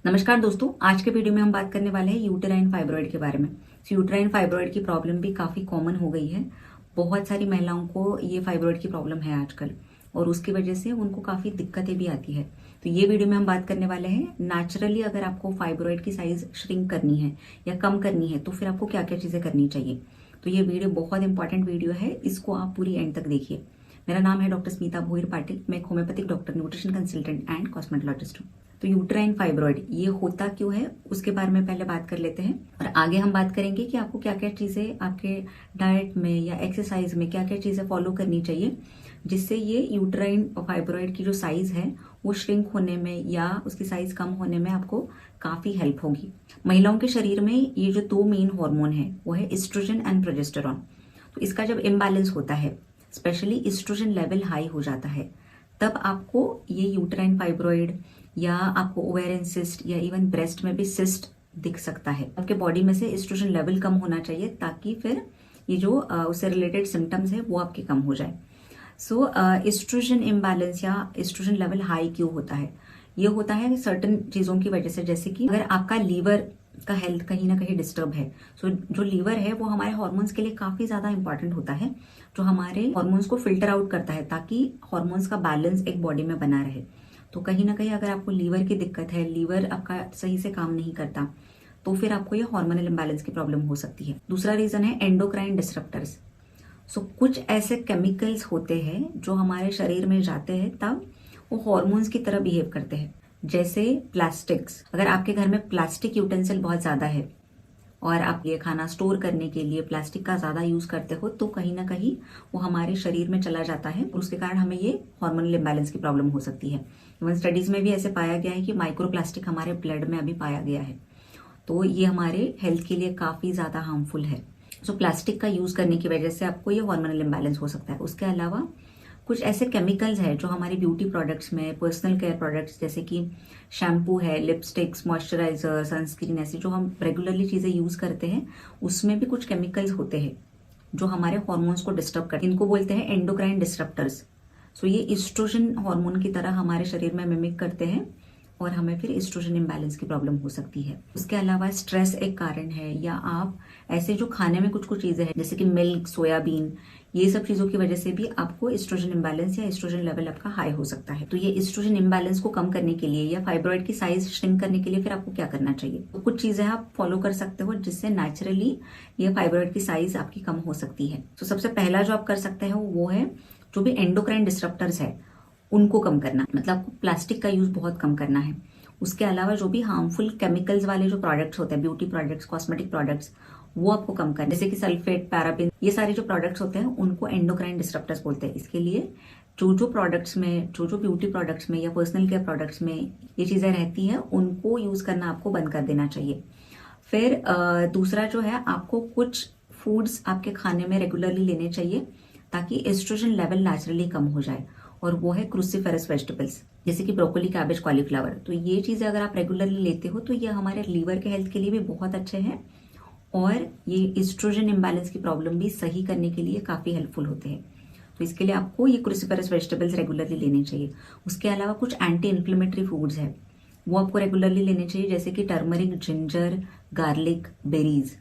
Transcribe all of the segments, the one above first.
नमस्कार दोस्तों, आज के वीडियो में हम बात करने वाले हैं यूटेराइन फाइब्रॉइड के बारे में। यूटेराइन फाइब्रॉइड की प्रॉब्लम भी काफी कॉमन हो गई है। बहुत सारी महिलाओं को ये फाइब्रॉइड की प्रॉब्लम है आजकल, और उसकी वजह से उनको काफी दिक्कतें भी आती है। तो ये वीडियो में हम बात करने वाले हैं नेचुरली अगर आपको फाइब्रॉइड की साइज श्रिंक करनी है या कम करनी है तो फिर आपको क्या क्या चीजें करनी चाहिए। तो ये वीडियो बहुत इंपॉर्टेंट वीडियो है, इसको आप पूरी एंड तक देखिए। मेरा नाम है डॉक्टर स्मिता भोईर पाटिल। मैं एक homeopathic doctor, nutrition consultant and cosmetologist हूँ। तो यूट्राइन फाइब्रॉइड ये होता क्यों है उसके बारे में पहले बात कर लेते हैं, और आगे हम बात करेंगे कि आपको क्या क्या चीजें आपके डाइट में या एक्सरसाइज में क्या क्या चीजें फॉलो करनी चाहिए जिससे ये यूट्राइन फाइब्रॉइड की जो साइज है वो श्रिंक होने में या उसकी साइज कम होने में आपको काफी हेल्प होगी। महिलाओं के शरीर में ये जो दो मेन हार्मोन है वो है एस्ट्रोजन एंड प्रोजेस्टेरॉन। तो इसका जब इम्बैलेंस होता है, स्पेशली एस्ट्रोजन लेवल हाई हो जाता है, तब आपको ये यूट्राइन फाइब्रॉइड या आपको ओवेरियन सिस्ट या इवन ब्रेस्ट में भी सिस्ट दिख सकता है। आपके बॉडी में से एस्ट्रोजन लेवल कम होना चाहिए ताकि फिर ये जो उससे रिलेटेड सिम्टम्स है वो आपके कम हो जाए। सो एस्ट्रोजन इम्बैलेंस या एस्ट्रोजन लेवल हाई क्यों होता है? ये होता है सर्टेन चीजों की वजह से, जैसे कि अगर आपका लीवर का हेल्थ कहीं ना कहीं डिस्टर्ब है। सो जो लीवर है वो हमारे हार्मोन्स के लिए काफी ज्यादा इंपॉर्टेंट होता है, जो हमारे हार्मोन्स को फिल्टर आउट करता है ताकि हार्मोन्स का बैलेंस एक बॉडी में बना रहे। तो कहीं ना कहीं अगर आपको लीवर की दिक्कत है, लीवर आपका सही से काम नहीं करता, तो फिर आपको ये हार्मोनल इम्बैलेंस की प्रॉब्लम हो सकती है। दूसरा रीजन है एंडोक्राइन डिसरप्टर्स। सो कुछ ऐसे केमिकल्स होते हैं जो हमारे शरीर में जाते हैं तब वो हार्मोन्स की तरह बिहेव करते हैं। जैसे प्लास्टिक्स, अगर आपके घर में प्लास्टिक यूटेंसिल बहुत ज्यादा है और आप ये खाना स्टोर करने के लिए प्लास्टिक का ज्यादा यूज करते हो, तो कहीं ना कहीं वो हमारे शरीर में चला जाता है और उसके कारण हमें ये हार्मोनल इम्बैलेंस की प्रॉब्लम हो सकती है। इवन स्टडीज में भी ऐसे पाया गया है कि माइक्रोप्लास्टिक हमारे ब्लड में अभी पाया गया है, तो ये हमारे हेल्थ के लिए काफी ज्यादा हार्मफुल है। सो प्लास्टिक का यूज करने की वजह से आपको ये हार्मोनल इम्बैलेंस हो सकता है। उसके अलावा कुछ ऐसे केमिकल्स हैं जो हमारे ब्यूटी प्रोडक्ट्स में, पर्सनल केयर प्रोडक्ट्स जैसे कि शैम्पू है, लिपस्टिक्स, मॉइस्चराइजर, सनस्क्रीन, ऐसी जो हम रेगुलरली चीजें यूज करते हैं उसमें भी कुछ केमिकल्स होते हैं जो हमारे हार्मोन्स को डिस्टर्ब करते हैं। इनको बोलते हैं एंडोक्राइन डिसरप्टर्स। सो ये एस्ट्रोजन हार्मोन की तरह हमारे शरीर में मिमिक करते हैं और हमें फिर एस्ट्रोजन इम्बैलेंस की प्रॉब्लम हो सकती है। उसके अलावा स्ट्रेस एक कारण है, या आप ऐसे जो खाने में कुछ कुछ चीजें हैं जैसे कि मिल्क, सोयाबीन, ये सब चीजों की वजह से भी आपको एस्ट्रोजन इम्बैलेंस या एस्ट्रोजन लेवल आपका हाई हो सकता है। तो ये एस्ट्रोजन इम्बैलेंस को कम करने के लिए या फाइब्रॉइड की साइज श्रिंक करने के लिए फिर आपको क्या करना चाहिए? तो कुछ चीजें आप फॉलो कर सकते हो जिससे नेचुरली ये फाइब्रॉइड की साइज आपकी कम हो सकती है। तो सबसे पहला जो आप कर सकते हो वो है जो भी एंडोक्राइन डिसरप्टर्स है उनको कम करना, मतलब प्लास्टिक का यूज बहुत कम करना है। उसके अलावा जो भी हार्मफुल केमिकल्स वाले जो प्रोडक्ट्स होते हैं, ब्यूटी प्रोडक्ट्स, कॉस्मेटिक प्रोडक्ट्स, वो आपको कम करना, जैसे कि सल्फेट, पैराबिन, ये सारे जो प्रोडक्ट्स होते हैं उनको एंडोक्राइन डिसरप्टर्स बोलते हैं। इसके लिए जो प्रोडक्ट्स में, जो ब्यूटी प्रोडक्ट्स में या पर्सनल केयर प्रोडक्ट्स में ये चीजें रहती हैं उनको यूज करना आपको बंद कर देना चाहिए। फिर दूसरा जो है, आपको कुछ फूड्स आपके खाने में रेगुलरली लेने चाहिए ताकि एस्ट्रोजन लेवल नेचुरली कम हो जाए, और वो है क्रूसीफेरस वेजिटेबल्स जैसे कि ब्रोकोली, कैबेज, कॉलीफ्लावर। तो ये चीजें अगर आप रेगुलरली लेते हो तो ये हमारे लीवर के हेल्थ के लिए भी बहुत अच्छे हैं और ये एस्ट्रोजन इम्बैलेंस की प्रॉब्लम भी सही करने के लिए काफी हेल्पफुल होते हैं। तो इसके लिए आपको ये क्रूसीफेरस वेजिटेबल्स रेगुलरली लेने चाहिए। उसके अलावा कुछ एंटी इन्फ्लेमेटरी फूड्स है वो आपको रेगुलरली लेने चाहिए, जैसे कि टर्मरिक, जिंजर, गार्लिक, बेरीज।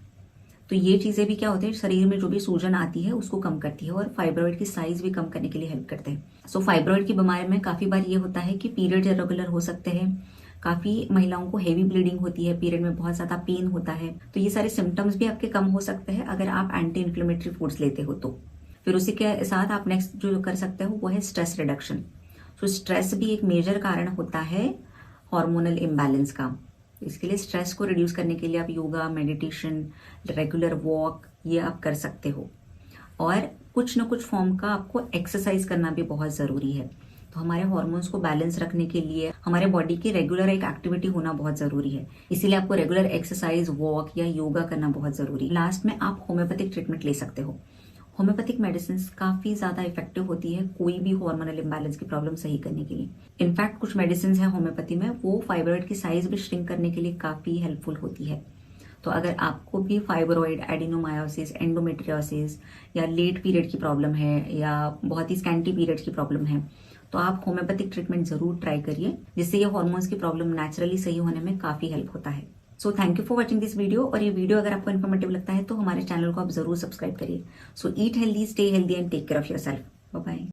तो ये चीजें भी क्या होते हैं, शरीर में जो भी सूजन आती है उसको कम करती है और फाइब्रॉइड की साइज भी कम करने के लिए हेल्प करते हैं। सो फाइब्रॉइड की बीमारी में काफी बार ये होता है कि पीरियड इरेगुलर हो सकते हैं, काफी महिलाओं को हेवी ब्लीडिंग होती है, पीरियड में बहुत ज्यादा पेन होता है। तो ये सारे सिम्टम्स भी आपके कम हो सकते हैं अगर आप एंटी इन्फ्लेमेटरी फूड्स लेते हो तो। फिर उसी के साथ आप नेक्स्ट जो कर सकते हो वो है स्ट्रेस रिडक्शन। तो स्ट्रेस भी एक मेजर कारण होता है हार्मोनल इम्बैलेंस का। इसके लिए स्ट्रेस को रिड्यूस करने के लिए आप योगा, मेडिटेशन, रेगुलर वॉक ये आप कर सकते हो, और कुछ न कुछ फॉर्म का आपको एक्सरसाइज करना भी बहुत जरूरी है। तो हमारे हार्मोन्स को बैलेंस रखने के लिए हमारे बॉडी की रेगुलर एक एक्टिविटी होना बहुत जरूरी है, इसीलिए आपको रेगुलर एक्सरसाइज, वॉक या योगा करना बहुत जरूरी है। लास्ट में आप होम्योपैथिक ट्रीटमेंट ले सकते हो। होम्योपैथिक मेडिसिन काफी ज्यादा इफेक्टिव होती है कोई भी हार्मोनल इम्बैलेंस की प्रॉब्लम सही करने के लिए। इनफैक्ट कुछ मेडिसिन है होम्योपैथी में वो फाइब्रॉइड की साइज भी श्रिंक करने के लिए काफी हेल्पफुल होती है। तो अगर आपको भी फाइब्रॉइड, एडिनोमायोसिस, एंडोमेट्रियोसिस या लेट पीरियड की प्रॉब्लम है या बहुत ही स्कैंटी पीरियड की प्रॉब्लम है, तो आप होम्योपैथिक ट्रीटमेंट जरूर ट्राई करिए, जिससे ये हॉर्मोन्स की प्रॉब्लम नेचुरली सही होने में काफी हेल्प होता है। So thank you for watching this video. और ये वीडियो अगर आपको इन्फॉर्मेटिव लगता है तो हमारे चैनल को आप जरूर सब्सक्राइब करिए। So eat healthy, stay healthy and take care of yourself. Bye bye.